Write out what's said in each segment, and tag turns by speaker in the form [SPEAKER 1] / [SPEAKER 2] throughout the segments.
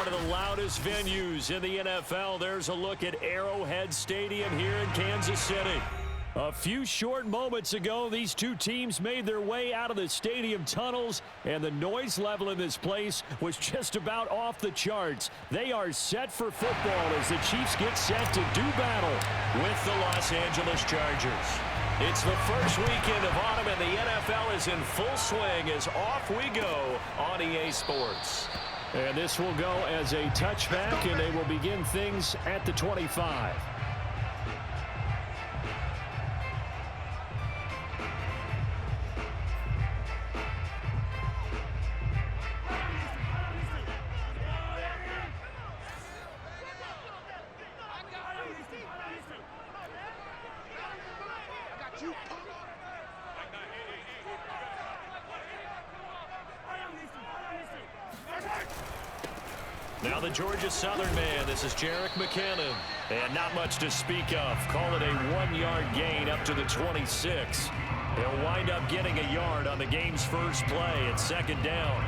[SPEAKER 1] one of the loudest venues in the NFL. There's a look at Arrowhead Stadium here in Kansas City. A few short moments ago, these two teams made their way out of the stadium tunnels, and the noise level in this place was just about off the charts. They are set for football as the Chiefs get set to do battle with the Los Angeles Chargers. It's the first weekend of autumn, and the NFL is in full swing as off we go on EA Sports. And this will go as a touchback, and they will begin things at the 25. Now the Georgia Southern man, this is Jerick McKinnon. And not much to speak of. Call it a 1-yard gain up to the 26. He'll wind up getting a yard on the game's first play at second down.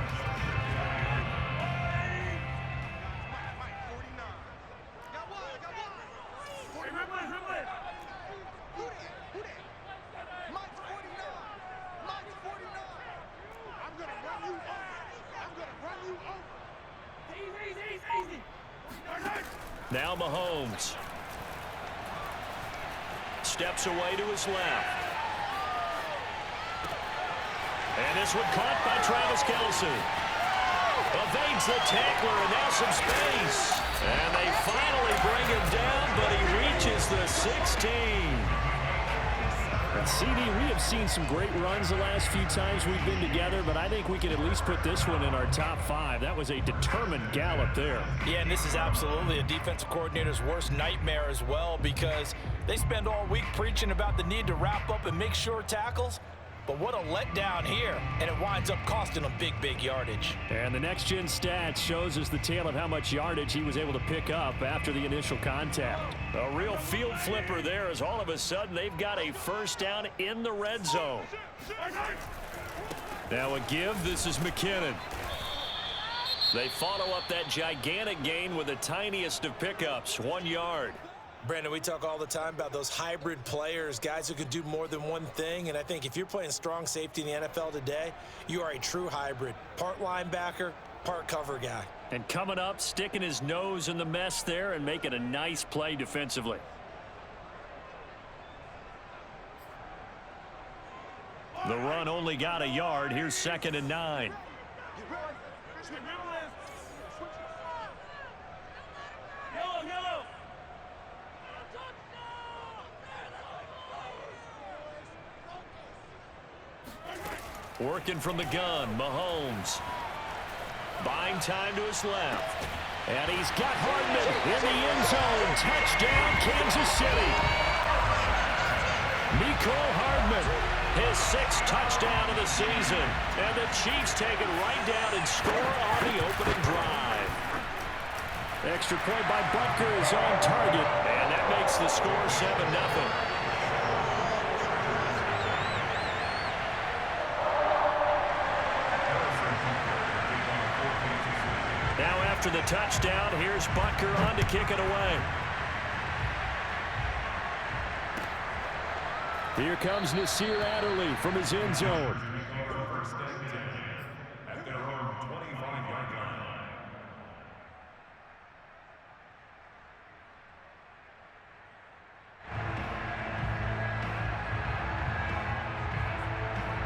[SPEAKER 1] Now Mahomes steps away to his left. And this one caught by Travis Kelce. Evades the tackler, and now some space. And they finally bring him down, but he reaches the 16. And CD, we have seen some great runs the last few times we've been together, but I think we can at least put this one in our top 5. That was a determined gallop there. Yeah, and this is absolutely a defensive coordinator's worst nightmare as well, because they spend all week preaching about the need to wrap up and make sure tackles. But what a letdown here, and it winds up costing them big yardage. And the next-gen stats shows us the tale of how much yardage he was able to pick up after the initial contact. A real field flipper there as all of a sudden they've got a first down in the red zone. Now a give, this is McKinnon. They follow up that gigantic gain with the tiniest of pickups, 1 yard.
[SPEAKER 2] Brandon, we talk all the time about those hybrid players, guys who could do more than one thing, and I think if you're playing strong safety in the NFL today, you are a true hybrid. Part linebacker, part cover guy.
[SPEAKER 1] And coming up, sticking his nose in the mess there and making a nice play defensively. The run only got a yard. Here's 2nd and 9. Working from the gun, Mahomes. Buying time to his left. And he's got Hardman in the end zone. Touchdown, Kansas City. Mecole Hardman, his 6th touchdown of the season. And the Chiefs take it right down and score on the opening drive. Extra point by Butker is on target. And that makes the score 7-0. After the touchdown, here's Butker on to kick it away. Here comes Nasir Adderley from his end zone.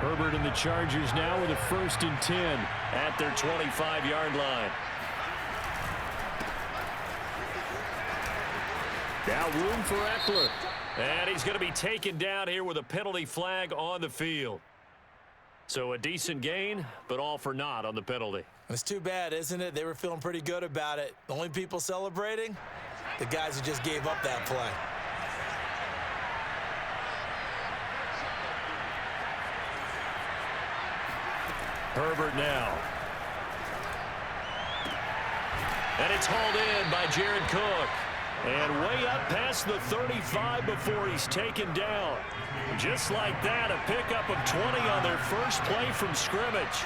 [SPEAKER 1] Herbert and the Chargers now with a 1st and 10 at their 25-yard line. Now room for Eckler. And he's going to be taken down here with a penalty flag on the field. So a decent gain, but all for naught on the penalty.
[SPEAKER 2] It's too bad, isn't it? They were feeling pretty good about it. The only people celebrating? The guys who just gave up that play.
[SPEAKER 1] Herbert now. And it's hauled in by Jared Cook. And way up past the 35 before he's taken down. Just like that, a pickup of 20 on their first play from scrimmage.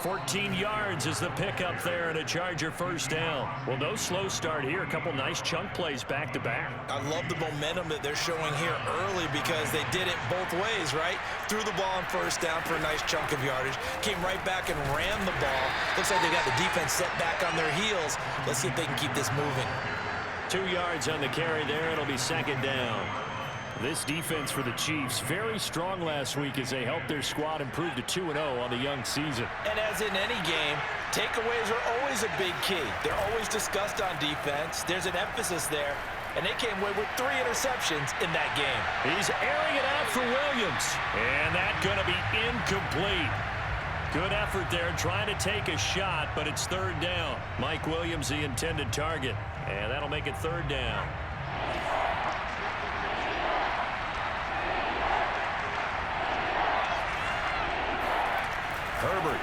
[SPEAKER 1] 14 yards is the pickup there and a Charger first down. Well, no slow start here. A couple nice chunk plays back-to-back.
[SPEAKER 2] I love the momentum that they're showing here early because they did it both ways, right? Threw the ball on first down for a nice chunk of yardage. Came right back and ran the ball. Looks like they got the defense set back on their heels. Let's see if they can keep this moving.
[SPEAKER 1] 2 yards on the carry there. It'll be second down. This defense for the Chiefs, very strong last week as they helped their squad improve to 2-0 on the young season.
[SPEAKER 2] And as in any game, takeaways are always a big key. They're always discussed on defense. There's an emphasis there, and they came away with 3 interceptions in that game.
[SPEAKER 1] He's airing it out for Williams, and that's going to be incomplete. Good effort there trying to take a shot, but it's third down. Mike Williams, the intended target, and that'll make it third down. Herbert.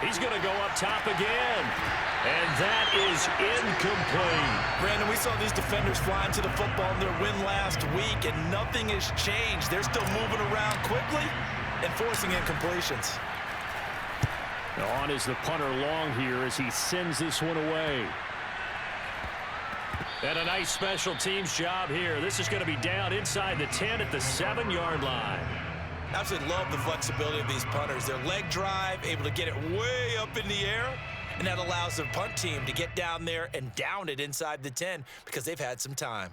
[SPEAKER 1] He's going to go up top again. And that is incomplete.
[SPEAKER 2] Brandon, we saw these defenders flying to the football in their win last week, and nothing has changed. They're still moving around quickly and forcing incompletions.
[SPEAKER 1] On is the punter long here as he sends this one away. And a nice special teams job here. This is going to be down inside the 10 at the 7-yard line.
[SPEAKER 2] Absolutely love the flexibility of these punters. Their leg drive, able to get it way up in the air, and that allows the punt team to get down there and down it inside the 10 because they've had some time.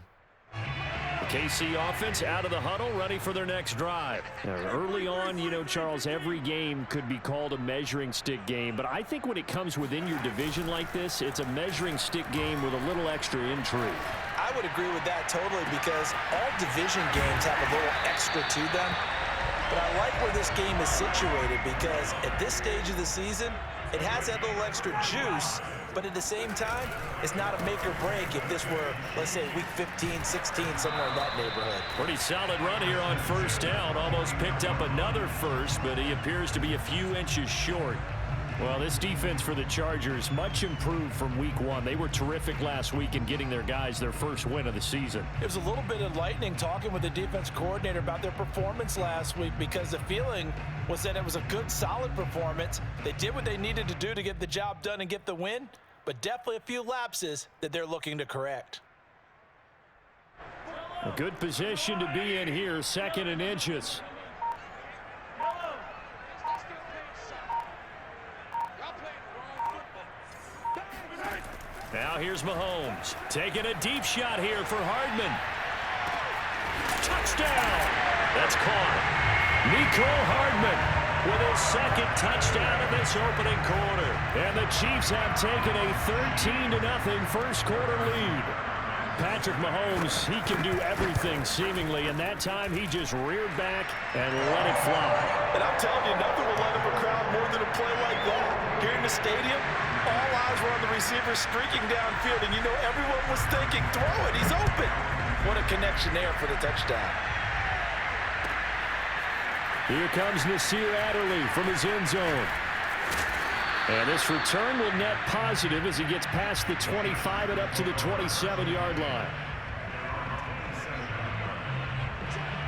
[SPEAKER 1] The KC offense out of the huddle, ready for their next drive. Now, early on, you know, Charles, every game could be called a measuring stick game, but I think when it comes within your division like this, it's a measuring stick game with a little extra intrigue.
[SPEAKER 2] I would agree with that totally because all division games have a little extra to them. But I like where this game is situated because at this stage of the season, it has that little extra juice, but at the same time, it's not a make or break if this were, let's say, week 15, 16, somewhere in that neighborhood.
[SPEAKER 1] Pretty solid run here on first down. Almost picked up another first, but he appears to be a few inches short. Well, this defense for the Chargers, much improved from week 1. They were terrific last week in getting their guys their first win of the season.
[SPEAKER 2] It was a little bit enlightening talking with the defense coordinator about their performance last week because the feeling was that it was a good, solid performance. They did what they needed to do to get the job done and get the win, but definitely a few lapses that they're looking to correct.
[SPEAKER 1] A good position to be in here, 2nd and inches. Now here's Mahomes taking a deep shot here for Hardman. Touchdown! That's caught. Mecole Hardman with his 2nd touchdown of this opening quarter. And the Chiefs have taken a 13-0 first quarter lead. Patrick Mahomes, he can do everything seemingly, and that time he just reared back and let it fly.
[SPEAKER 2] And I'm telling you, nothing will light up a crowd more than a play like that. Here in the stadium, all eyes were on the receiver streaking downfield, and you know everyone was thinking, throw it, he's open. What a connection there for the touchdown.
[SPEAKER 1] Here comes Nasir Adderley from his end zone. And this return will net positive as he gets past the 25 and up to the 27-yard line.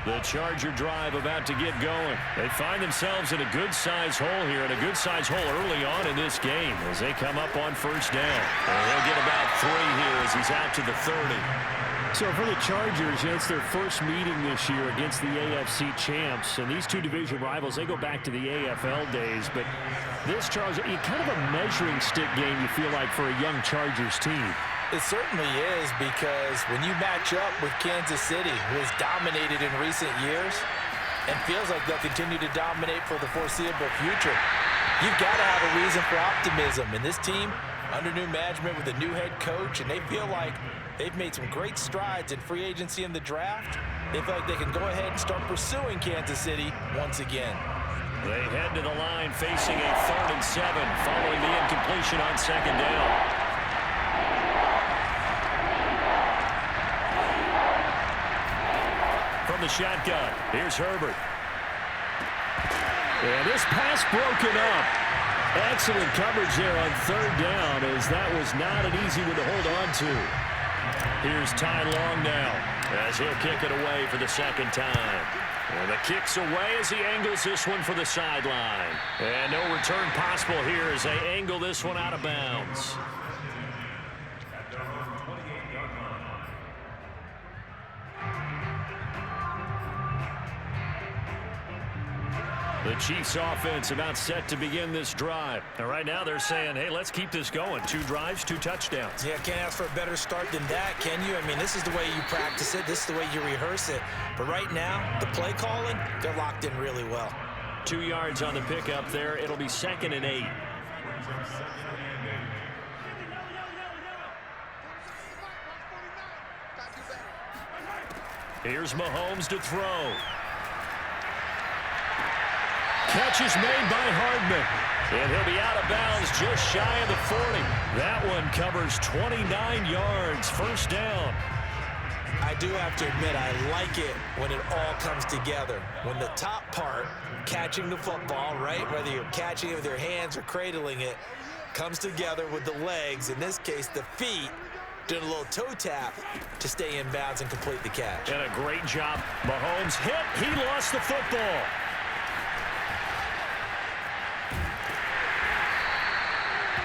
[SPEAKER 1] The Charger drive about to get going. They find themselves in a good-sized hole here, and a good-sized hole early on in this game as they come up on first down. And he'll get about 3 here as he's out to the 30. So for the Chargers, it's their first meeting this year against the AFC champs. And these two division rivals, they go back to the AFL days. But this, Charles, kind of a measuring stick game, you feel like, for a young Chargers team.
[SPEAKER 2] It certainly is because when you match up with Kansas City, who has dominated in recent years and feels like they'll continue to dominate for the foreseeable future, you've got to have a reason for optimism. And this team, under new management with a new head coach, and they feel like they've made some great strides in free agency in the draft. They feel like they can go ahead and start pursuing Kansas City once again.
[SPEAKER 1] They head to the line facing a 3rd and 7 following the incompletion on 2nd down. From the shotgun, here's Herbert. And this pass broken up. Excellent coverage there on 3rd down as that was not an easy one to hold on to. Here's Ty Long now as he'll kick it away for the 2nd time. And the kick's away as he angles this one for the sideline. And no return possible here as they angle this one out of bounds. The Chiefs offense about set to begin this drive. And right now they're saying, hey, let's keep this going. 2 drives, 2 touchdowns.
[SPEAKER 2] Yeah, can't ask for a better start than that, can you? I mean, this is the way you practice it. This is the way you rehearse it. But right now, the play calling, they're locked in really well.
[SPEAKER 1] 2 yards on the pickup there. It'll be 2nd and 8. Here's Mahomes to throw. Catch is made by Hardman. And he'll be out of bounds just shy of the 40. That one covers 29 yards. First down.
[SPEAKER 2] I do have to admit, I like it when it all comes together. When the top part, catching the football, right, whether you're catching it with your hands or cradling it, comes together with the legs, in this case the feet, doing a little toe tap to stay in bounds and complete the catch.
[SPEAKER 1] And a great job. Mahomes hit. He lost the football.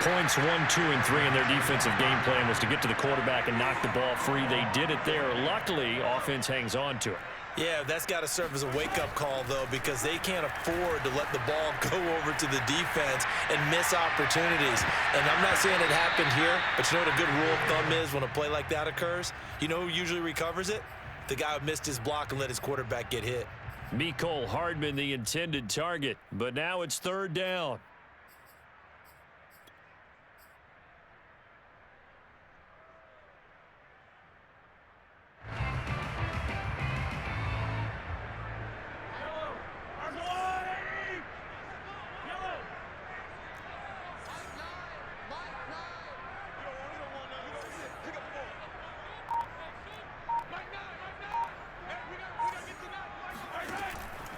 [SPEAKER 1] Points 1, 2, and 3 in their defensive game plan was to get to the quarterback and knock the ball free. They did it there. Luckily, offense hangs on to it.
[SPEAKER 2] Yeah, that's got to serve as a wake-up call, though, because they can't afford to let the ball go over to the defense and miss opportunities. And I'm not saying it happened here, but you know what a good rule of thumb is when a play like that occurs? You know who usually recovers it? The guy who missed his block and let his quarterback get hit.
[SPEAKER 1] Mecole Hardman, the intended target, but now it's 3rd down.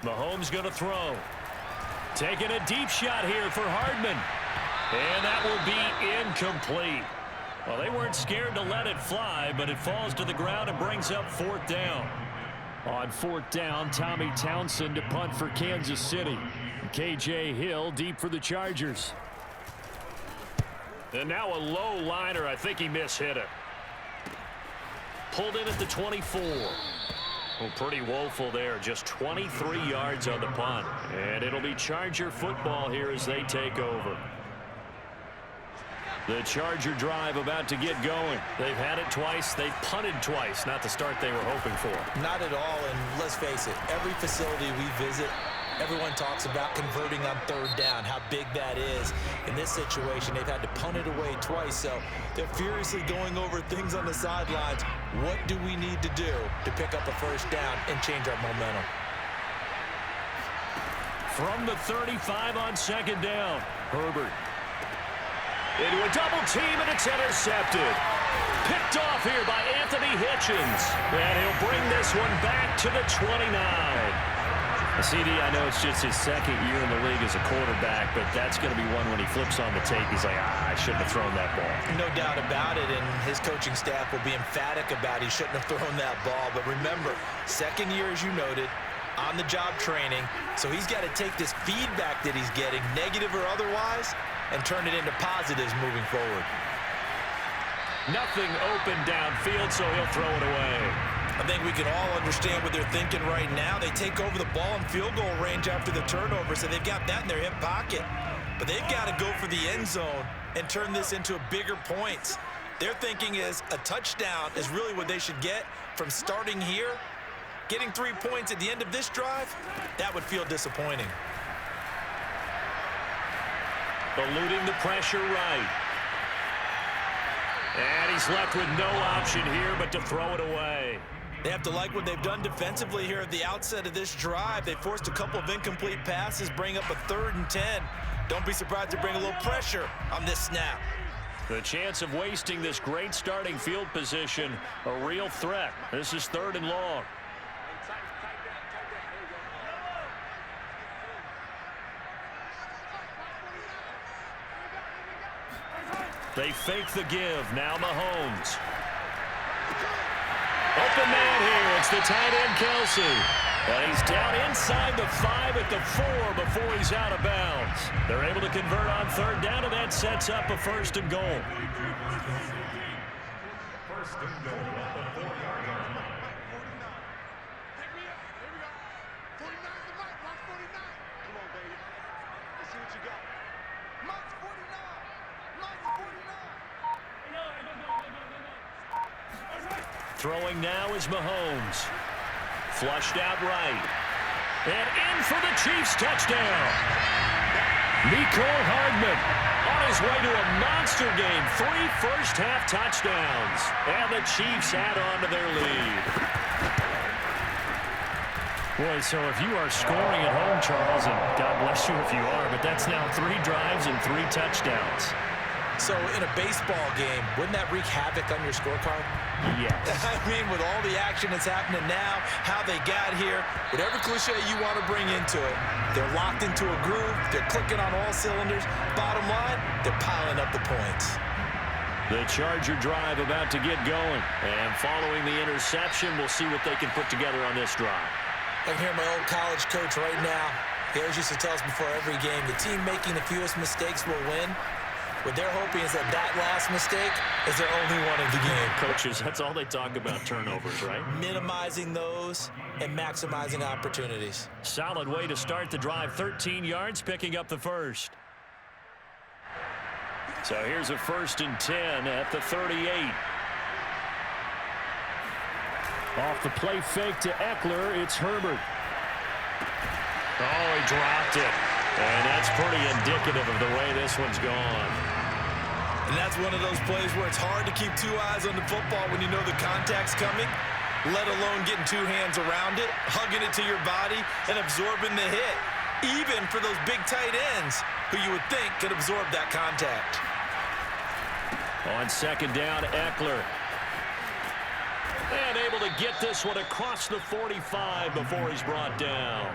[SPEAKER 1] Mahomes going to throw. Taking a deep shot here for Hardman. And that will be incomplete. Well, they weren't scared to let it fly, but it falls to the ground and brings up 4th down. On 4th down, Tommy Townsend to punt for Kansas City. K.J. Hill deep for the Chargers. And now a low liner. I think he mishit it. Pulled in at the 24. Well, pretty woeful there. Just 23 yards on the punt. And it'll be Charger football here as they take over. The Charger drive about to get going. They've had it twice. They've punted twice. Not the start they were hoping for.
[SPEAKER 2] Not at all, and let's face it, every facility we visit, everyone talks about converting on 3rd down, how big that is. In this situation, they've had to punt it away twice, so they're furiously going over things on the sidelines. What do we need to do to pick up a 1st down and change our momentum?
[SPEAKER 1] From the 35 on 2nd down, Herbert. Into a double team, and it's intercepted. Picked off here by Anthony Hitchens. And he'll bring this one back to the 29. CD, I know it's just his 2nd year in the league as a quarterback, but that's going to be one when he flips on the tape. He's like, I shouldn't have thrown that ball.
[SPEAKER 2] No doubt about it, and his coaching staff will be emphatic about he shouldn't have thrown that ball. But remember, 2nd year, as you noted, on-the-job training, so he's got to take this feedback that he's getting, negative or otherwise, and turn it into positives moving forward.
[SPEAKER 1] Nothing open downfield, so he'll throw it away.
[SPEAKER 2] I think we can all understand what they're thinking right now. They take over the ball in field goal range after the turnover, so they've got that in their hip pocket. But they've got to go for the end zone and turn this into a bigger points. Their thinking is a touchdown is really what they should get from starting here. Getting 3 points at the end of this drive, that would feel disappointing.
[SPEAKER 1] Eluding the pressure right. And he's left with no option here but to throw it away.
[SPEAKER 2] They have to like what they've done defensively here at the outset of this drive. They forced a couple of incomplete passes, bring up a 3rd and 10. Don't be surprised to bring a little pressure on this snap.
[SPEAKER 1] The chance of wasting this great starting field position, a real threat. This is 3rd and long. They fake the give. Now Mahomes. Open man here. It's the tight end, Kelsey. And he's down inside the 5 at the 4 before he's out of bounds. They're able to convert on third down, and that sets up a 1st and goal.
[SPEAKER 3] First and goal at the 4-yard line.
[SPEAKER 1] Throwing now is Mahomes. Flushed out right. And in for the Chiefs touchdown. Mecole Hardman on his way to a monster game. 3 first-half touchdowns. And the Chiefs add on to their lead. Boy, so if you are scoring at home, Charles, and God bless you if you are, but that's now 3 drives and 3 touchdowns.
[SPEAKER 2] So in a baseball game, wouldn't that wreak havoc on your scorecard?
[SPEAKER 1] Yes.
[SPEAKER 2] I mean, with all the action that's happening now, how they got here, whatever cliche you want to bring into it, they're locked into a groove, they're clicking on all cylinders. Bottom line, they're piling up the points.
[SPEAKER 1] The Charger drive about to get going. And following the interception, we'll see what they can put together on this drive.
[SPEAKER 2] I can hear my old college coach right now. He always used to tell us before every game, the team making the fewest mistakes will win. What they're hoping is that last mistake is their only one of the game.
[SPEAKER 1] Coaches, that's all they talk about, turnovers, right?
[SPEAKER 2] Minimizing those and maximizing opportunities.
[SPEAKER 1] Solid way to start the drive. 13 yards, picking up the first. So here's a 1st and 10 at the 38. Off the play fake to Eckler, it's Herbert. Oh, he dropped it. And that's pretty indicative of the way this one's gone.
[SPEAKER 2] And that's one of those plays where it's hard to keep 2 eyes on the football when you know the contact's coming, let alone getting 2 hands around it, hugging it to your body, and absorbing the hit, even for those big tight ends who you would think could absorb that contact.
[SPEAKER 1] On 2nd down, Eckler. And able to get this one across the 45 before he's brought down.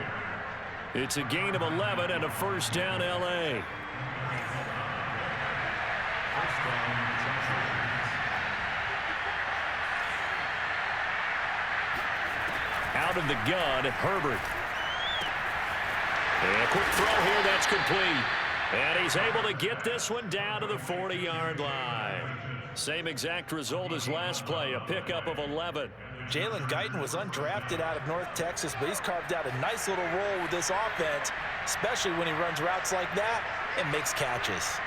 [SPEAKER 1] It's a gain of 11 and a 1st down, L.A. Out of the gun, Herbert. And a quick throw here, that's complete. And he's able to get this one down to the 40-yard line. Same exact result as last play, a pickup of 11.
[SPEAKER 2] Jalen Guyton was undrafted out of North Texas, but he's carved out a nice little role with this offense, especially when he runs routes like that and makes catches.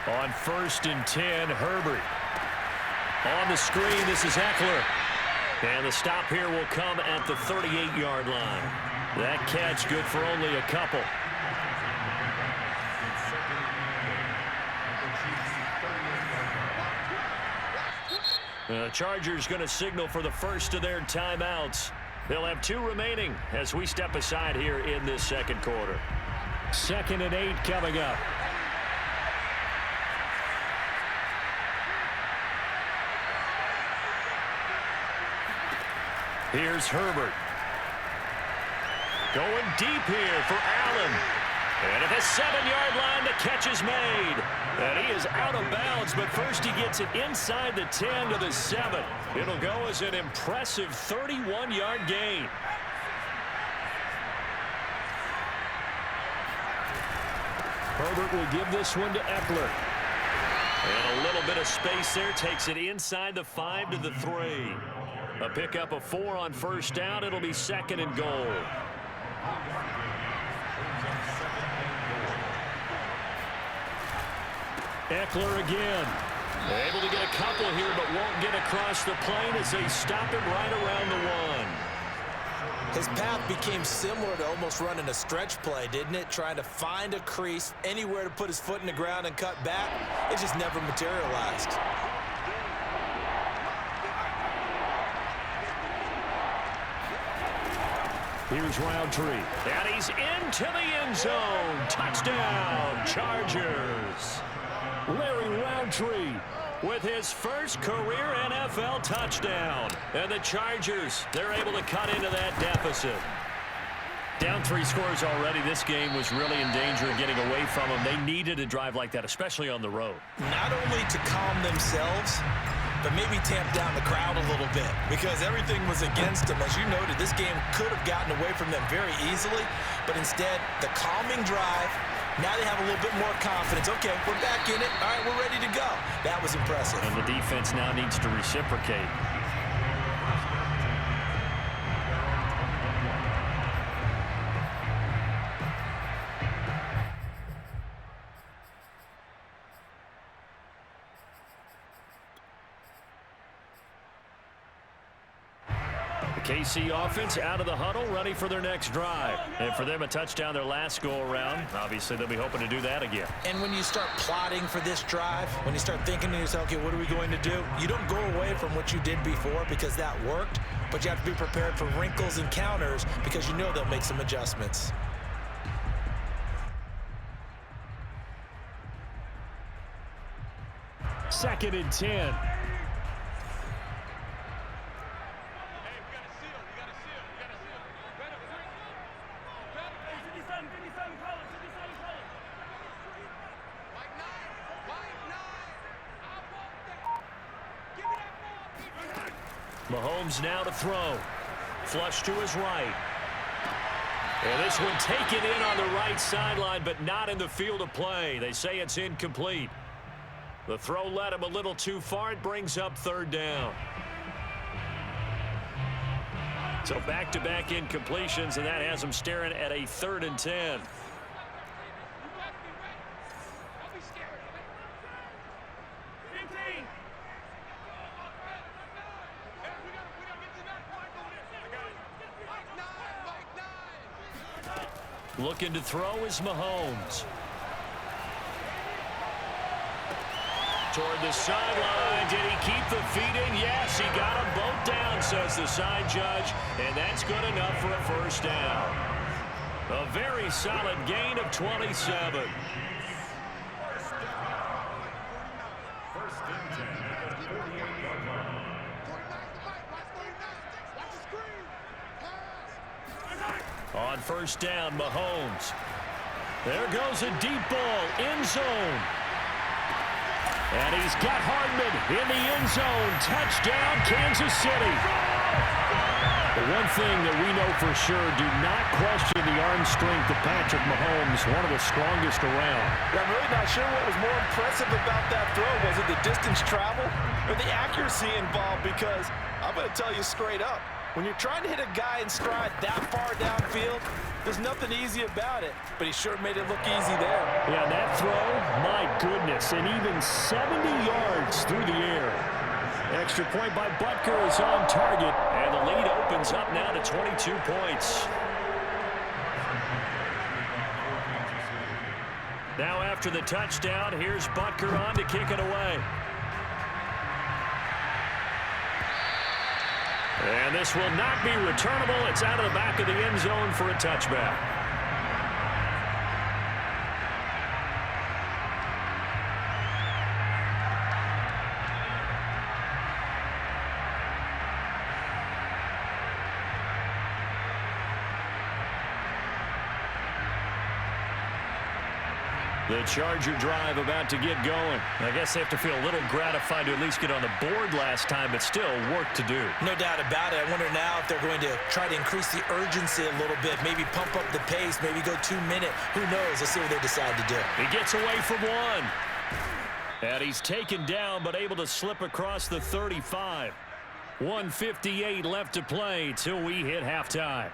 [SPEAKER 1] On 1st and 10, Herbert. On the screen, this is Eckler. And the stop here will come at the 38-yard line. That catch good for only a couple. The Chargers going to signal for the first of their timeouts. They'll have 2 remaining as we step aside here in this 2nd quarter. 2nd and 8 coming up. Here's Herbert. Going deep here for Allen. And at the 7-yard line, the catch is made. And he is out of bounds, but first he gets it inside the 10 to the 7. It'll go as an impressive 31-yard gain. Herbert will give this one to Eckler. And a little bit of space there, takes it inside the 5 to the 3. A pickup of 4 on 1st down. It'll be 2nd and goal. Eckler again. Able to get a couple here, but won't get across the plane as they stop him right around the 1.
[SPEAKER 2] His path became similar to almost running a stretch play, didn't it? Trying to find a crease, anywhere to put his foot in the ground and cut back. It just never materialized.
[SPEAKER 1] Here's Roundtree. And he's into the end zone. Touchdown, Chargers. Larry Roundtree with his first career NFL touchdown. And the Chargers, they're able to cut into that deficit. Down 3 scores already. This game was really in danger of getting away from them. They needed a drive like that, especially on the road.
[SPEAKER 2] Not only to calm themselves, but maybe tamp down the crowd a little bit because everything was against them. As you noted, this game could have gotten away from them very easily, but instead, the calming drive, now they have a little bit more confidence. Okay, we're back in it. All right, we're ready to go. That was impressive.
[SPEAKER 1] And the defense now needs to reciprocate. KC offense out of the huddle, ready for their next drive. And for them, a touchdown their last go-around. Obviously, they'll be hoping to do that again.
[SPEAKER 2] And when you start plotting for this drive, when you start thinking to yourself, okay, what are we going to do? You don't go away from what you did before because that worked, but you have to be prepared for wrinkles and counters because you know they'll make some adjustments.
[SPEAKER 1] Second and 10. Mahomes now to throw. Flush to his right. And this one taken in on the right sideline, but not in the field of play. They say it's incomplete. The throw led him a little too far. It brings up third down. So back-to-back incompletions, and that has them staring at a 3rd and 10. Looking to throw is Mahomes. Toward the sideline. Did he keep the feet in? Yes, he got them both down, says the side judge. And that's good enough for a first down. A very solid gain of 27.
[SPEAKER 3] First and 10 at the 48-yard line.
[SPEAKER 1] On first down, Mahomes. There goes a deep ball, end zone. And he's got Hardman in the end zone. Touchdown, Kansas City. The one thing that we know for sure, do not question the arm strength of Patrick Mahomes, one of the strongest around.
[SPEAKER 4] I'm really not sure what was more impressive about that throw. Was it the distance travel or the accuracy involved? Because I'm going to tell you straight up, when you're trying to hit a guy in stride that far downfield, there's nothing easy about it, but he sure made it look easy there.
[SPEAKER 1] Yeah, that throw, my goodness, and even 70 yards through the air. Extra point by Butker is on target, and the lead opens up now to 22 points. Now after the touchdown, here's Butker on to kick it away. And this will not be returnable. It's out of the back of the end zone for a touchback. The Charger drive about to get going. I guess they have to feel a little gratified to at least get on the board last time, but still work to do.
[SPEAKER 2] No doubt about it. I wonder now if they're going to try to increase the urgency a little bit, maybe pump up the pace, maybe go 2-minute. Who knows? Let's see what they decide to do.
[SPEAKER 1] He gets away from one. And he's taken down, but able to slip across the 35. 1:58 left to play till we hit halftime.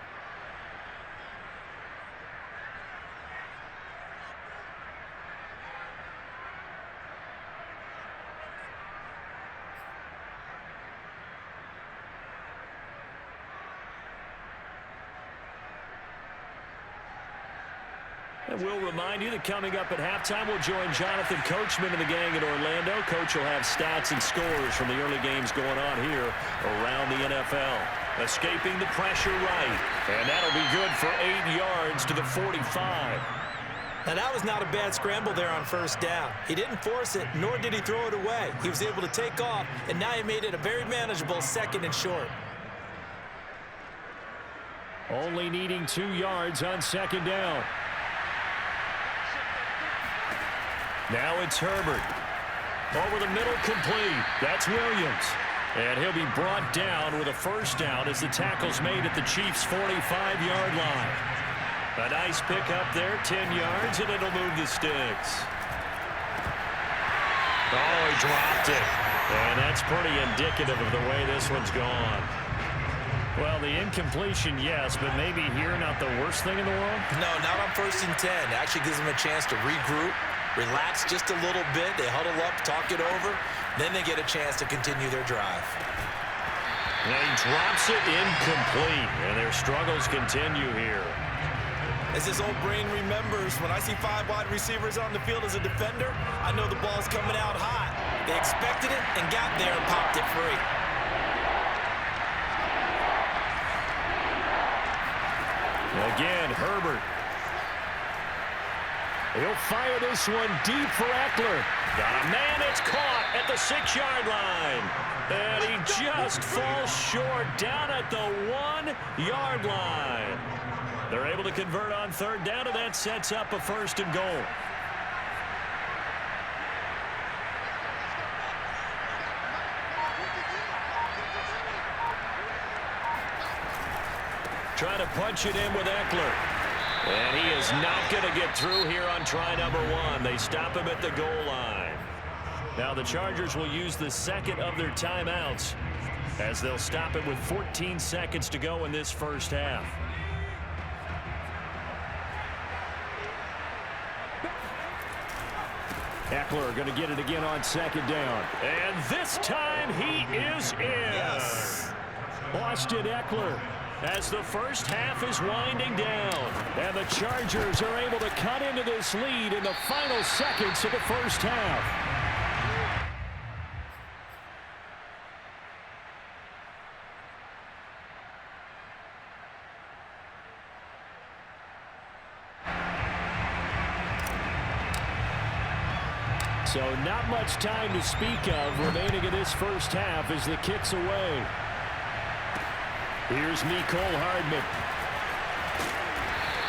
[SPEAKER 1] And we'll remind you that coming up at halftime, we'll join Jonathan Coachman and the gang in Orlando. Coach will have stats and scores from the early games going on here around the NFL. Escaping the pressure right. And that'll be good for 8 yards to the 45.
[SPEAKER 2] Now, that was not a bad scramble there on first down. He didn't force it, nor did he throw it away. He was able to take off, and now he made it a very manageable 2nd and short.
[SPEAKER 1] Only needing 2 yards on 2nd down. Now it's Herbert. Over the middle, complete. That's Williams. And he'll be brought down with a first down as the tackle's made at the Chiefs' 45-yard line. A nice pickup there, 10 yards, and it'll move the sticks. Oh, he dropped it. And that's pretty indicative of the way this one's gone. Well, the incompletion, yes, but maybe here not the worst thing in the world?
[SPEAKER 2] No, not on 1st and 10. It actually gives them a chance to regroup, relax just a little bit. They huddle up, talk it over. Then they get a chance to continue their drive.
[SPEAKER 1] And he drops it incomplete, and their struggles continue here.
[SPEAKER 4] As his old brain remembers, when I see 5 wide receivers on the field as a defender, I know the ball's coming out hot. They expected it and got there and popped it free.
[SPEAKER 1] Again, Herbert. He'll fire this one deep for Eckler. Got a man, it's caught at the 6-yard line. And he just falls short down at the 1-yard line. They're able to convert on 3rd down, and that sets up a 1st and goal. Trying to punch it in with Eckler. And he is not going to get through here on try number 1. They stop him at the goal line. Now the Chargers will use the 2nd of their timeouts as they'll stop it with 14 seconds to go in this first half. Eckler going to get it again on 2nd down. And this time he is in.
[SPEAKER 4] Yes.
[SPEAKER 1] Austin Eckler, as the first half is winding down. And the Chargers are able to cut into this lead in the final seconds of the first half. So not much time to speak of remaining in this first half as the kick's away. Here's Mecole Hardman.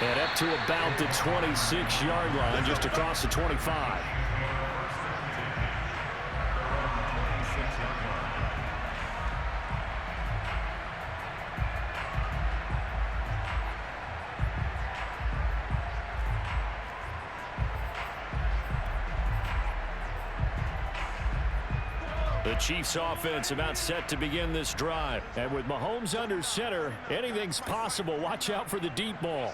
[SPEAKER 1] And up to about the 26-yard line, just across the 25. The Chiefs offense about set to begin this drive. And with Mahomes under center, anything's possible. Watch out for the deep ball.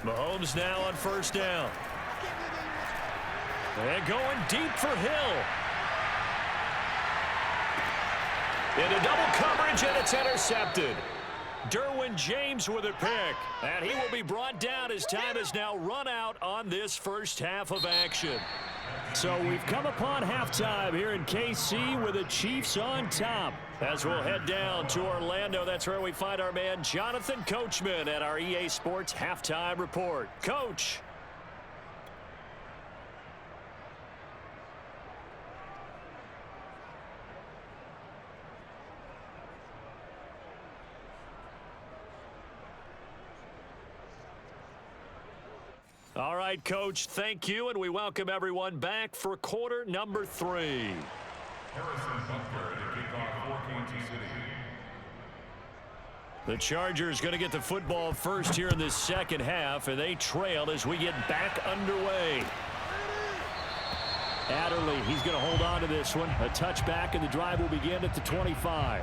[SPEAKER 1] Mahomes now on 1st down. And going deep for Hill. Into double coverage, and it's intercepted. Derwin James with a pick. And he will be brought down as time is now run out on this first half of action. So we've come upon halftime here in KC with the Chiefs on top. As we'll head down to Orlando, that's where we find our man Jonathan Coachman at our EA Sports Halftime Report. Coach. All right, Coach, thank you, and we welcome everyone back for quarter number 3.
[SPEAKER 3] Harrison Butker to kick off for Kansas City.
[SPEAKER 1] The Chargers going to get the football first here in this second half, and they trail as we get back underway. Adderley, he's going to hold on to this one. A touchback, and the drive will begin at the 25.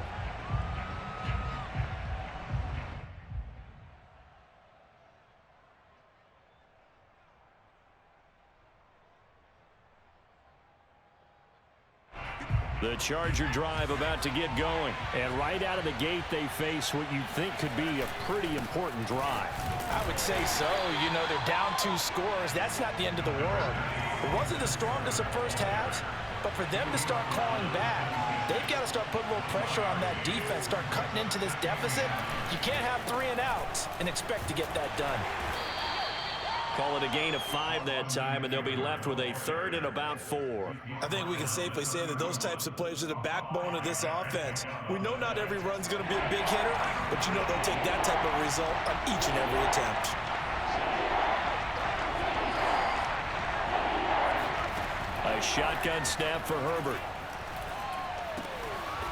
[SPEAKER 1] The Charger drive about to get going. And right out of the gate, they face what you'd think could be a pretty important drive.
[SPEAKER 4] I would say so. You know, they're down 2 scores. That's not the end of the world. It wasn't the strongest of first halves, but for them to start clawing back, they've got to start putting a little pressure on that defense, start cutting into this deficit. You can't have 3 and outs and expect to get that done.
[SPEAKER 1] Call it a gain of 5 that time, and they'll be left with a 3rd and about 4.
[SPEAKER 4] I think we can safely say that those types of plays are the backbone of this offense. We know not every run's going to be a big hitter, but you know they'll take that type of result on each and every attempt.
[SPEAKER 1] A shotgun snap for Herbert.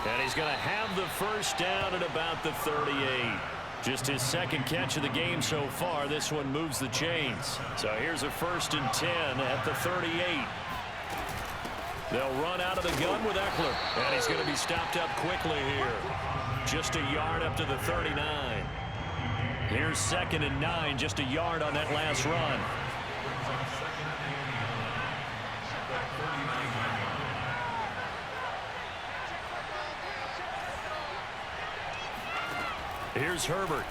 [SPEAKER 1] And he's going to have the first down at about the 38. Just his 2nd catch of the game so far. This one moves the chains. So here's a 1st and 10 at the 38. They'll run out of the gun with Eckler. And he's going to be stopped up quickly here. Just a yard up to the 39. Here's 2nd and 9. Just a yard on that last run. Here's Herbert.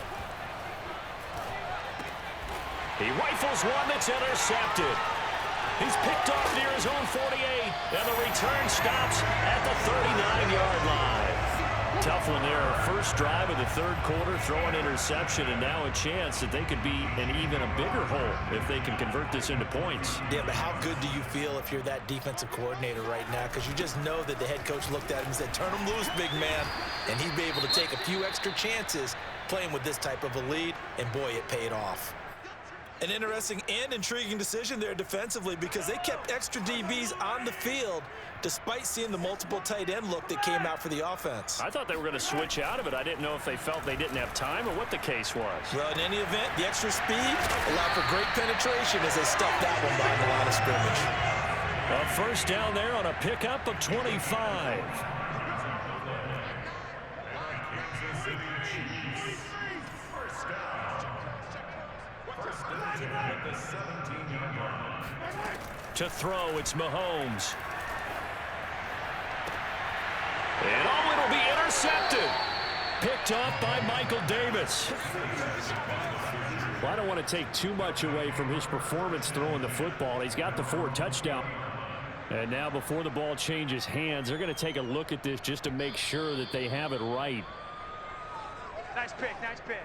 [SPEAKER 1] He rifles one that's intercepted. He's picked off near his own 48, and the return stops at the 39-yard line. Tough one there. First drive of the 3rd quarter, throw an interception, and now a chance that they could be in even a bigger hole if they can convert this into points.
[SPEAKER 2] Yeah, but how good do you feel if you're that defensive coordinator right now? Because you just know that the head coach looked at him and said, turn him loose, big man. And he'd be able to take a few extra chances playing with this type of a lead, and boy, it paid off. An interesting and intriguing decision there defensively because they kept extra DBs on the field despite seeing the multiple tight end look that came out for the offense.
[SPEAKER 1] I thought they were going to switch out of it. I didn't know if they felt they didn't have time or what the case was.
[SPEAKER 2] Well, in any event, the extra speed allowed for great penetration as they stuffed that one behind the line of scrimmage.
[SPEAKER 1] A first down there on a pickup of 25. To throw, it's Mahomes. And it'll be intercepted. Picked up by Michael Davis. Well, I don't want to take too much away from his performance throwing the football. He's got the 4 touchdowns. And now before the ball changes hands, they're going to take a look at this just to make sure that they have it right.
[SPEAKER 5] Nice pick, nice pick.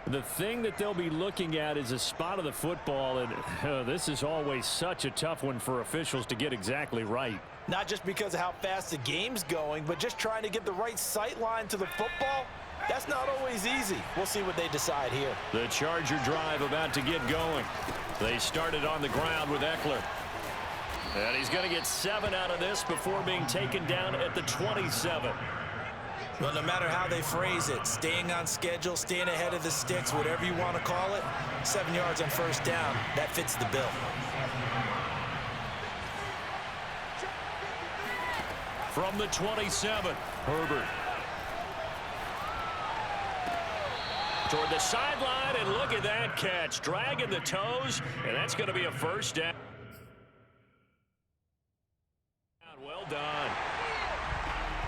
[SPEAKER 1] The thing that they'll be looking at is a spot of the football, and this is always such a tough one for officials to get exactly right.
[SPEAKER 2] Not just because of how fast the game's going, but just trying to get the right sight line to the football. That's not always easy. We'll see what they decide here.
[SPEAKER 1] The Charger drive about to get going. They started on the ground with Eckler. And he's going to get 7 out of this before being taken down at the 27.
[SPEAKER 2] Well, no matter how they phrase it, staying on schedule, staying ahead of the sticks, whatever you want to call it, 7 yards on first down, that fits the bill.
[SPEAKER 1] From the 27, Herbert. Toward the sideline, and look at that catch. Dragging the toes, and that's going to be a first down. Well done.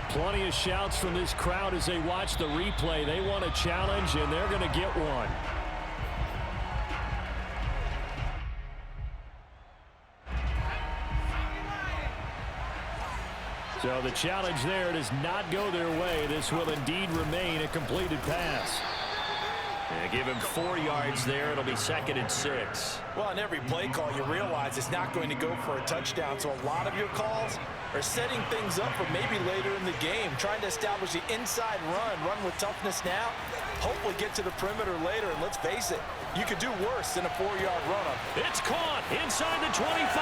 [SPEAKER 1] Plenty of shouts from this crowd as they watch the replay. They want a challenge, and they're going to get one. So the challenge there does not go their way. This will indeed remain a completed pass. And give him 4 yards there. It'll be 2nd and 6.
[SPEAKER 2] Well, on every play call, you realize it's not going to go for a touchdown. So a lot of your calls are setting things up for maybe later in the game, trying to establish the inside run with toughness now, hopefully get to the perimeter later. And let's face it, you could do worse than a 4-yard run-up.
[SPEAKER 1] It's caught inside the 25.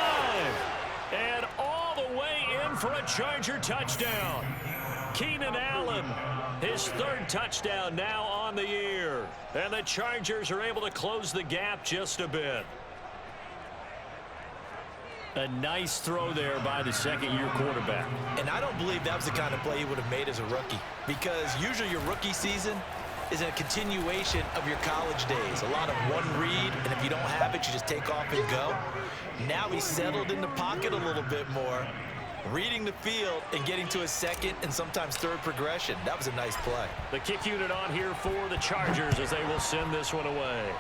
[SPEAKER 1] And all the way in for a Charger touchdown. Keenan Allen, his 3rd touchdown now on the year. And the Chargers are able to close the gap just a bit. A nice throw there by the 2nd-year quarterback.
[SPEAKER 2] And I don't believe that was the kind of play he would have made as a rookie, because usually your rookie season is a continuation of your college days. A lot of one read, and if you don't have it, you just take off and go. Now he's settled in the pocket a little bit more, reading the field and getting to his 2nd and sometimes 3rd progression. That was a nice play.
[SPEAKER 1] The kick unit on here for the Chargers as they will send this one away.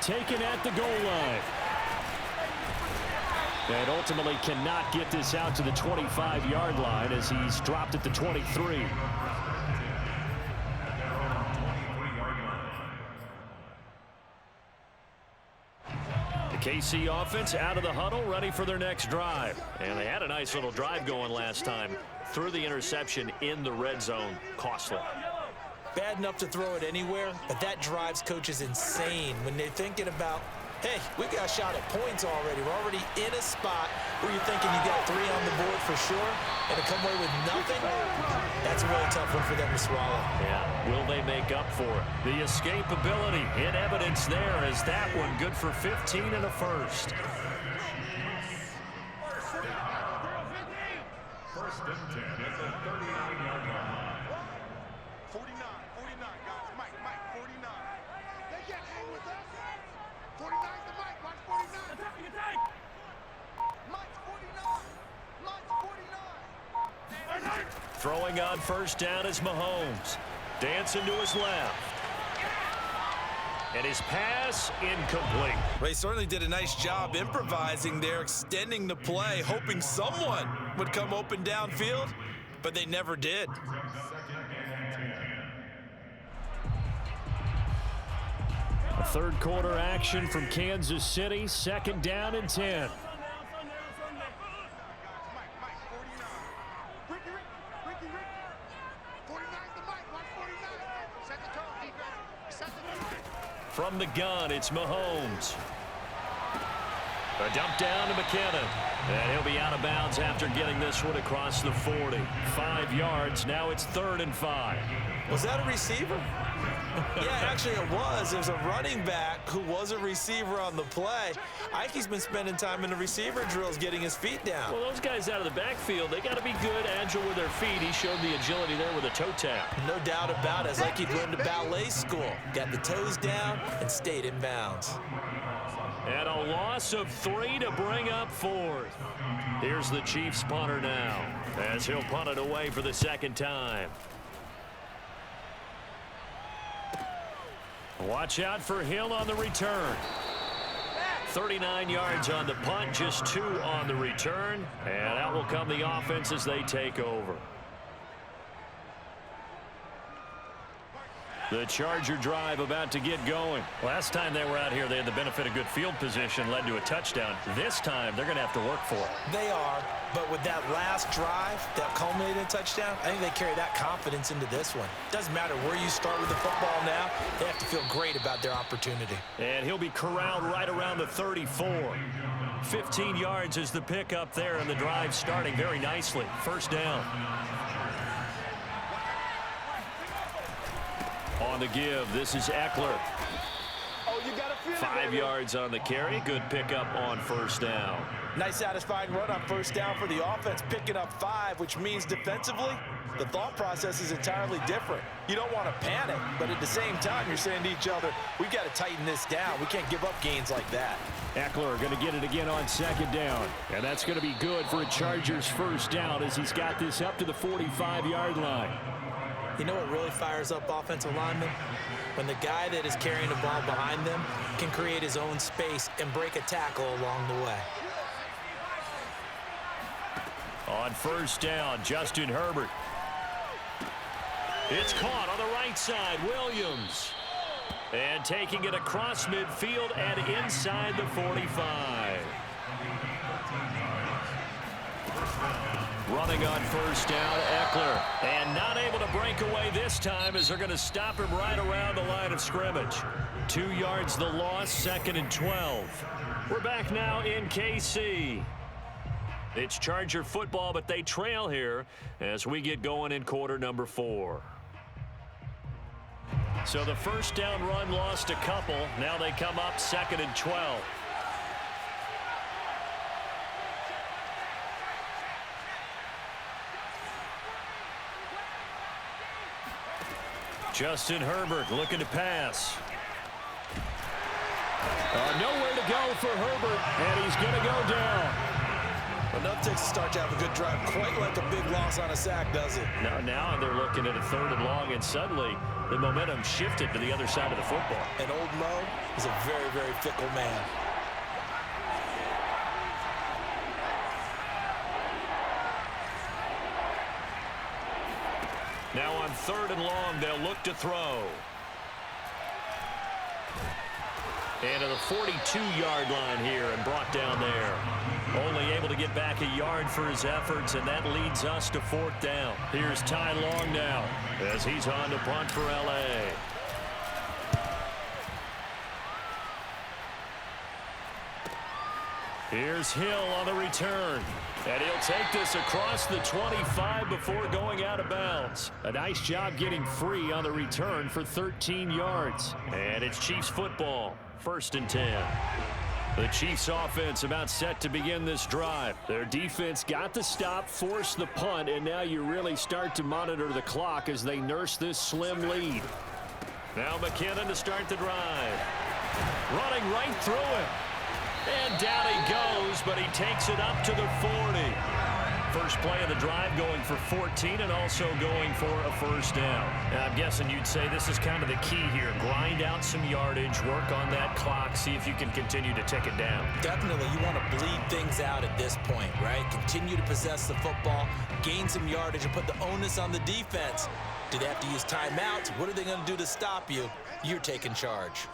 [SPEAKER 1] Taken at the goal line. And ultimately cannot get this out to the 25-yard line as he's dropped at the 23. KC offense out of the huddle, ready for their next drive. And they had a nice little drive going last time. Threw the interception in the red zone. Costly.
[SPEAKER 2] Bad enough to throw it anywhere, but that drives coaches insane when they're thinking about, hey, we got a shot at points already. We're already in a spot where you're thinking you got 3 on the board for sure, and to come away with nothing, that's a really tough one for them to swallow.
[SPEAKER 1] Yeah, will they make up for it? The escapability in evidence there is that one good for 15 and a first.
[SPEAKER 3] First and 10 at the 39-yard line.
[SPEAKER 6] 49, guys. Mike, 49. They can't hang with us. 49's the Mike. Watch 49. Mike's 49.
[SPEAKER 1] Throwing on first down is Mahomes. Dancing to his left. And his pass incomplete.
[SPEAKER 4] Well, he certainly did a nice job improvising there, extending the play, hoping someone would come open downfield, but they never did.
[SPEAKER 1] A third quarter action from Kansas City. Second down and 10.
[SPEAKER 6] Mike, 49. Ricky. 49's the Mike. Watch 49. Set the tone, defense. Set the tone.
[SPEAKER 1] From the gun, it's Mahomes. A dump down to McKinnon. And he'll be out of bounds after getting this one across the 40. 5 yards. Now it's 3rd and 5.
[SPEAKER 4] Was that a receiver? Yeah, actually it was. It was a running back who was a receiver on the play. Ike's been spending time in the receiver drills getting his feet down.
[SPEAKER 1] Well, those guys out of the backfield, they got to be good, agile with their feet. He showed the agility there with a toe tap.
[SPEAKER 4] No doubt about it. It's like he'd learned to ballet school. Got the toes down and stayed in bounds.
[SPEAKER 1] And a loss of 3 to bring up 4th. Here's the Chiefs punter now, as he'll punt it away for the second time. Watch out for Hill on the return. 39 yards on the punt, just 2 on the return. And out will come the offense as they take over. The Charger drive about to get going. Last time they were out here, they had the benefit of good field position, led to a touchdown. This time, they're going to have to work for it.
[SPEAKER 4] They are, but with that last drive, that culminating touchdown, I think they carry that confidence into this one. Doesn't matter where you start with the football now, they have to feel great about their opportunity.
[SPEAKER 1] And he'll be corralled right around the 34. 15 yards is the pickup there, and the drive starting very nicely. First down. On the give, this is Eckler. 5 yards on the carry. Good pickup on first down.
[SPEAKER 4] Nice satisfying run on first down for the offense, picking up 5, which means defensively, the thought process is entirely different. You don't want to panic, but at the same time, you're saying to each other, we've got to tighten this down. We can't give up gains like that.
[SPEAKER 1] Eckler going to get it again on second down. And that's going to be good for a Chargers first down as he's got this up to the 45-yard line.
[SPEAKER 2] You know what really fires up offensive linemen? When the guy that is carrying the ball behind them can create his own space and break a tackle along the way.
[SPEAKER 1] On first down, Justin Herbert. It's caught on the right side, Williams. And taking it across midfield and inside the 45. Running on first down, Eckler. And not able to break away this time as they're going to stop him right around the line of scrimmage. 2 yards the loss, 2nd and 12. We're back now in KC. It's Charger football, but they trail here as we get going in quarter number 4. So the first down run lost a couple. Now they come up 2nd and 12. Justin Herbert looking to pass. Nowhere to go for Herbert, and he's going to go down.
[SPEAKER 4] Enough takes to start to have a good drive, quite like a big loss on a sack, does it?
[SPEAKER 1] Now they're looking at a 3rd and long, and suddenly the momentum shifted to the other side of the football.
[SPEAKER 4] And old Mo is a very, very fickle man.
[SPEAKER 1] Now on 3rd and long, they'll look to throw. And to the 42-yard line here and brought down there. Only able to get back a yard for his efforts, and that leads us to 4th down. Here's Ty Long now as he's on to punt for L.A. Here's Hill on the return. And he'll take this across the 25 before going out of bounds. A nice job getting free on the return for 13 yards. And it's Chiefs football. 1st and 10. The Chiefs offense about set to begin this drive. Their defense got the stop, forced the punt, and now you really start to monitor the clock as they nurse this slim lead. Now McKinnon to start the drive. Running right through him. And down he goes, but he takes it up to the 40. First play of the drive going for 14 and also going for a 1st down. Now, I'm guessing you'd say this is kind of the key here. Grind out some yardage, work on that clock, see if you can continue to tick it down.
[SPEAKER 2] Definitely, you want to bleed things out at this point, right? Continue to possess the football, gain some yardage, and put the onus on the defense. Do they have to use timeouts? What are they going to do to stop you? You're taking charge.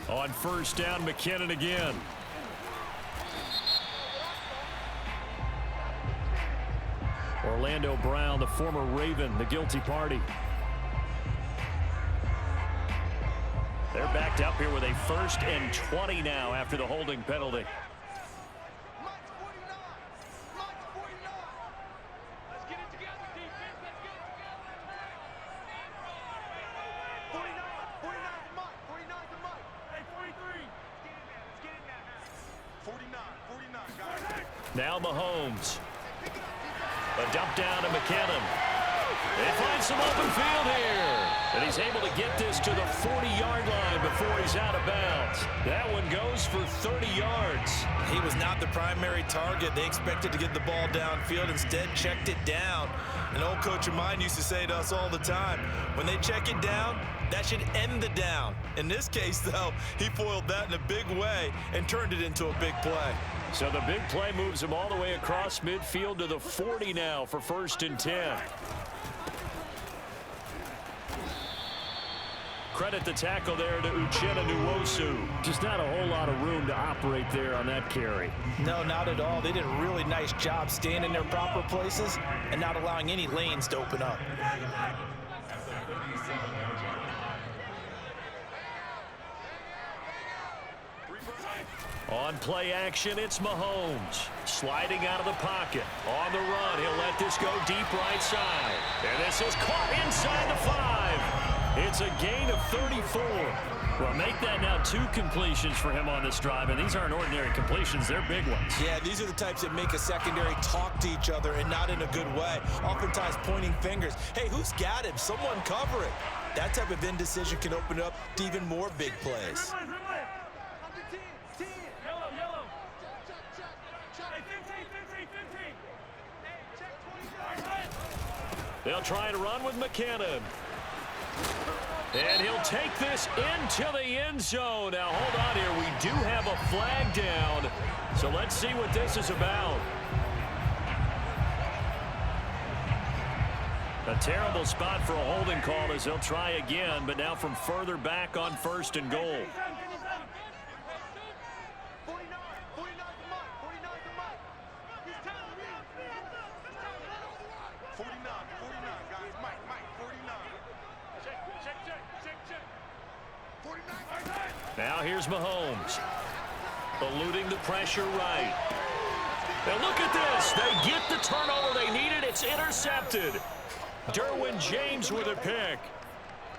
[SPEAKER 1] On 1st down, McKinnon again. Orlando Brown, the former Raven, the guilty party. They're backed up here with a 1st and 20 now after the holding penalty. Now Mahomes. A dump down to McKinnon. They find some open field here. And he's able to get this to the 40-yard line before he's out of bounds. That one goes for 30 yards.
[SPEAKER 4] He was not the primary target. They expected to get the ball downfield. Instead, checked it down. An old coach of mine used to say to us all the time, when they check it down, that should end the down. In this case, though, he foiled that in a big way and turned it into a big play.
[SPEAKER 1] So the big play moves him all the way across midfield to the 40 now for 1st and 10. Credit the tackle there to Uchenna Nwosu. Just not a whole lot of room to operate there on that carry.
[SPEAKER 4] No, not at all. They did a really nice job staying in their proper places and not allowing any lanes to open up.
[SPEAKER 1] On play action, it's Mahomes. Sliding out of the pocket. On the run, he'll let this go deep right side. And this is caught inside the 5. It's a gain of 34. Well, make that now 2 completions for him on this drive, and these aren't ordinary completions. They're big ones.
[SPEAKER 4] Yeah, these are the types that make a secondary talk to each other and not in a good way. Oftentimes pointing fingers. Hey, who's got him? Someone cover it. That type of indecision can open up to even more big plays.
[SPEAKER 1] They'll try and run with McKinnon. And he'll take this into the end zone. Now, hold on here. We do have a flag down. So let's see what this is about. A terrible spot for a holding call as they'll try again, but now from further back on 1st and goal. Now here's Mahomes. Eluding the pressure right. Now look at this. They get the turnover they needed. It's intercepted. Derwin James with a pick.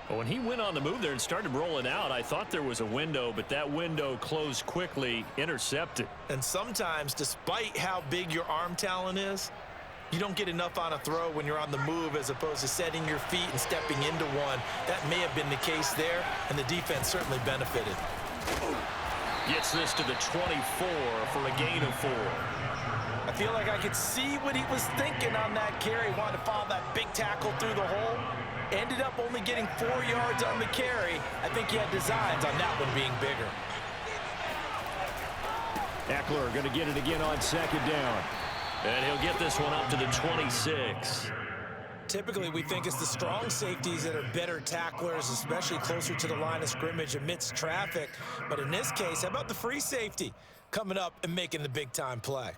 [SPEAKER 1] But when he went on the move there and started rolling out, I thought there was a window, but that window closed quickly, intercepted.
[SPEAKER 4] And sometimes, despite how big your arm talent is, you don't get enough on a throw when you're on the move as opposed to setting your feet and stepping into one. That may have been the case there, and the defense certainly benefited.
[SPEAKER 1] Gets this to the 24 for a gain of 4.
[SPEAKER 4] I feel like I could see what he was thinking on that carry. Wanted to follow that big tackle through the hole. Ended up only getting 4 yards on the carry. I think he had designs on that one being bigger.
[SPEAKER 1] Eckler going to get it again on 2nd down. And he'll get this one up to the 26.
[SPEAKER 2] Typically, we think it's the strong safeties that are better tacklers, especially closer to the line of scrimmage amidst traffic. But in this case, how about the free safety coming up and making the big-time play?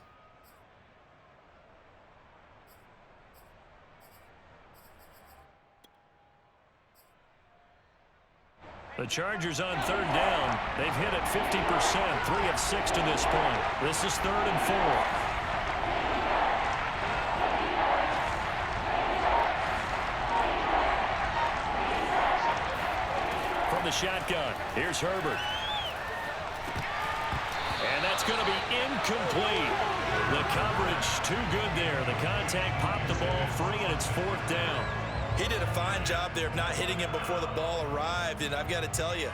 [SPEAKER 1] The Chargers on third down. They've hit it 50%, 3 of 6 to this point. This is 3rd and 4. From the shotgun, here's Herbert. And that's going to be incomplete. The coverage too good there. The contact popped the ball free, and it's 4th down.
[SPEAKER 2] He did a fine job there of not hitting him before the ball arrived, and I've got to tell you,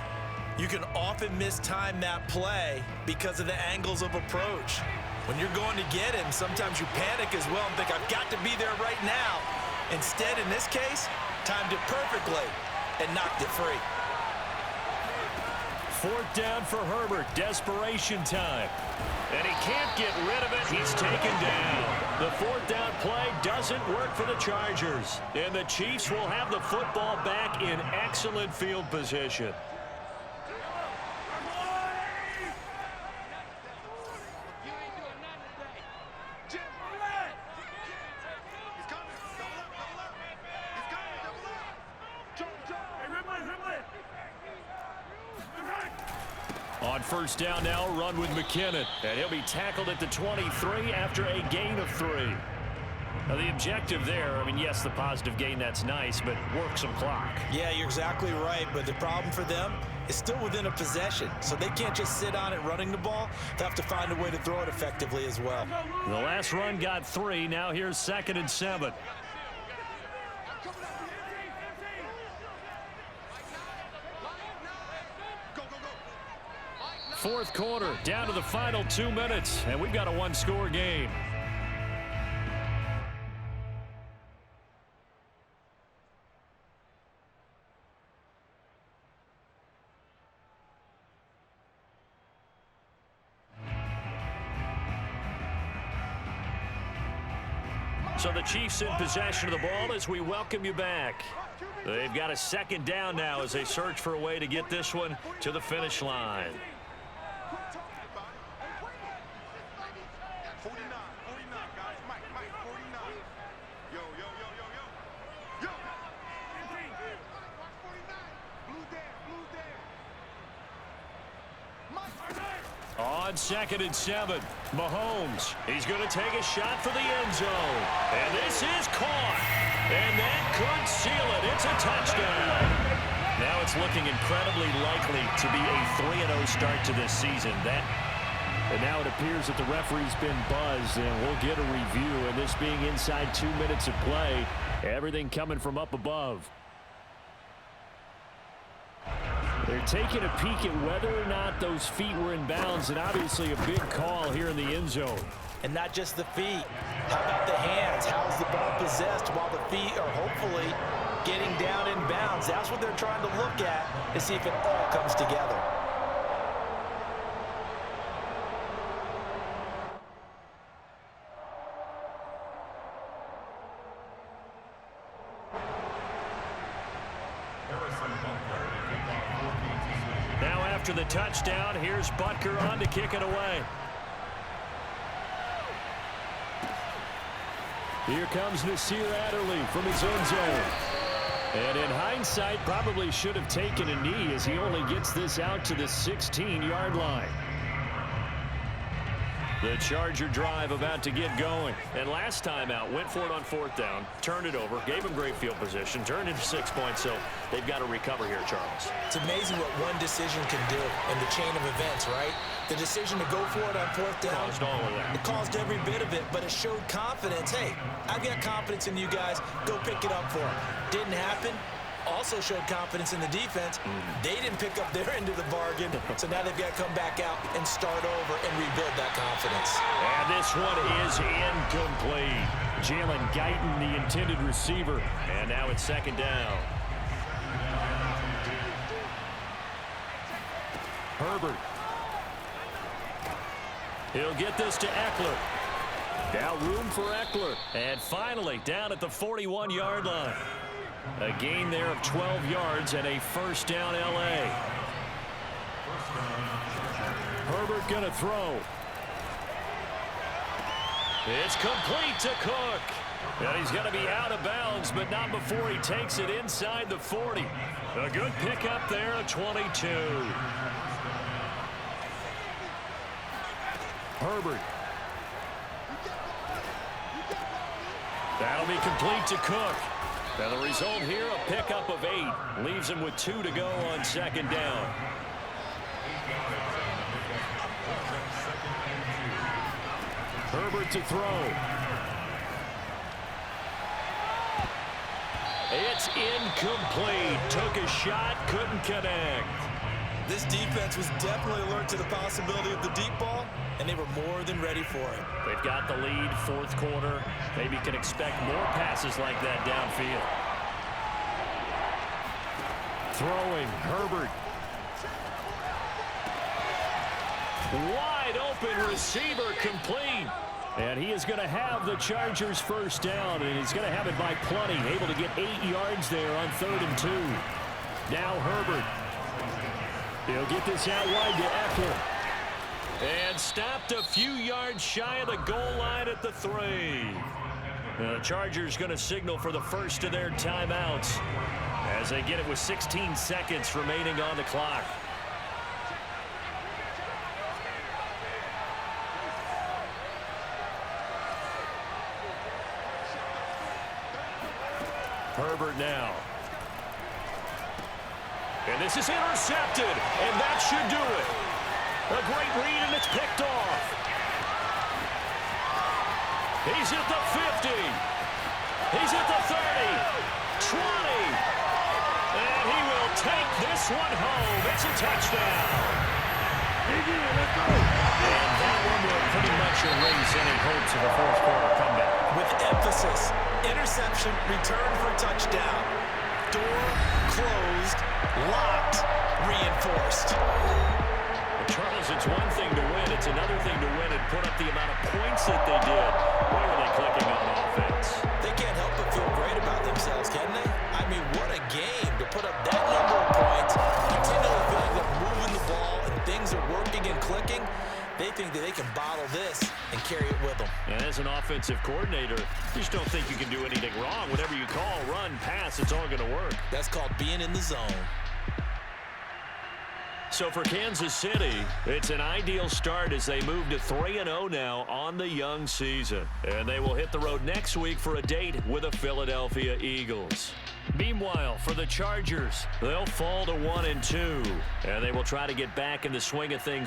[SPEAKER 2] you can often mistime that play because of the angles of approach. When you're going to get him, sometimes you panic as well and think, I've got to be there right now. Instead, in this case, timed it perfectly and knocked it free.
[SPEAKER 1] 4th down for Herbert. Desperation time. And he can't get rid of it. He's taken down. The 4th down play doesn't work for the Chargers. And the Chiefs will have the football back in excellent field position. On 1st down now, run with McKinnon. And he'll be tackled at the 23 after a gain of 3. Now, the objective there, I mean, yes, the positive gain, that's nice, but work some clock.
[SPEAKER 2] Yeah, you're exactly right, but the problem for them is still within a possession, so they can't just sit on it running the ball. They have to find a way to throw it effectively as well.
[SPEAKER 1] The last run got 3. Now here's 2nd and 7. Fourth quarter, down to the final 2 minutes, and we've got a one-score game. So the Chiefs in possession of the ball as we welcome you back. They've got a 2nd down now as they search for a way to get this one to the finish line.
[SPEAKER 6] 49, guys. Mike, 49. Yo. Watch 49. Blue there. Mike.
[SPEAKER 1] On 2nd and 7, Mahomes. He's going to take a shot for the end zone. And this is caught. And that could seal it. It's a touchdown. Now it's looking incredibly likely to be a 3-0 start to this season. And now it appears that the referee's been buzzed, and we'll get a review. And this being inside 2 minutes of play, everything coming from up above. They're taking a peek at whether or not those feet were in bounds, and obviously a big call here in the end zone.
[SPEAKER 2] And not just the feet. How about the hands? How's the ball possessed while the feet are hopefully getting down in bounds? That's what they're trying to look at to see if it all comes together.
[SPEAKER 1] Now after the touchdown, here's Butker on to kick it away. Here comes Nasir Adderley from his own zone. And in hindsight, probably should have taken a knee as he only gets this out to the 16-yard line. The Charger drive about to get going. And last time out, went for it on 4th down, turned it over, gave him great field position, turned into 6 points, so they've got to recover here, Charles.
[SPEAKER 2] It's amazing what one decision can do in the chain of events, right? The decision to go for it on 4th down.
[SPEAKER 1] Caused all of that.
[SPEAKER 2] It caused every bit of it, but it showed confidence. Hey, I've got confidence in you guys. Go pick it up for them. Didn't happen. Also showed confidence in the defense. They didn't pick up their end of the bargain, so now they've got to come back out and start over and rebuild that confidence.
[SPEAKER 1] And this one is incomplete. Jalen Guyton, the intended receiver, and now it's 2nd down. Herbert. He'll get this to Eckler. Now room for Eckler. And finally, down at the 41-yard line. A gain there of 12 yards and a first down L.A. Herbert going to throw. It's complete to Cook. And he's going to be out of bounds, but not before he takes it inside the 40. A good pickup there, a 22. Herbert. That'll be complete to Cook. And the result here, a pickup of 8. Leaves him with 2 to go on second down. Herbert to throw. It's incomplete. Took a shot, couldn't connect.
[SPEAKER 2] This defense was definitely alert to the possibility of the deep ball, and they were more than ready for it.
[SPEAKER 1] They've got the lead, fourth quarter. Maybe can expect more passes like that downfield. Throwing, Herbert. Wide open receiver, complete. And he is going to have the Chargers first down, and he's going to have it by plenty. Able to get 8 yards there on 3rd and 2. Now Herbert. He'll get this out wide to Eckler. And stopped a few yards shy of the goal line at the 3. The Chargers going to signal for the first of their timeouts as they get it with 16 seconds remaining on the clock. Herbert now. And this is intercepted, and that should do it. A great read, and it's picked off. He's at the 50. He's at the 30, 20. And he will take this one home. It's a touchdown. And that one will pretty much erase any hopes of a fourth quarter comeback.
[SPEAKER 2] With emphasis, interception, return for touchdown. Door closed, locked, reinforced.
[SPEAKER 1] Well, Charles, it's one thing to win. It's another thing to win and put up the amount of points that they did. Where are they clicking on offense?
[SPEAKER 2] They can't help but feel great about themselves, can they? I mean, what a game to put up that number of points, continually feel like they're moving the ball and things are working and clicking. They think that they can bottle this and carry it with them.
[SPEAKER 1] And as an offensive coordinator, you just don't think you can do anything wrong. Whatever you call, run, pass, it's all going to work.
[SPEAKER 2] That's called being in the zone.
[SPEAKER 1] So for Kansas City, it's an ideal start as they move to 3-0 now on the young season. And they will hit the road next week for a date with the Philadelphia Eagles. Meanwhile, for the Chargers, they'll fall to 1-2. And they will try to get back in the swing of things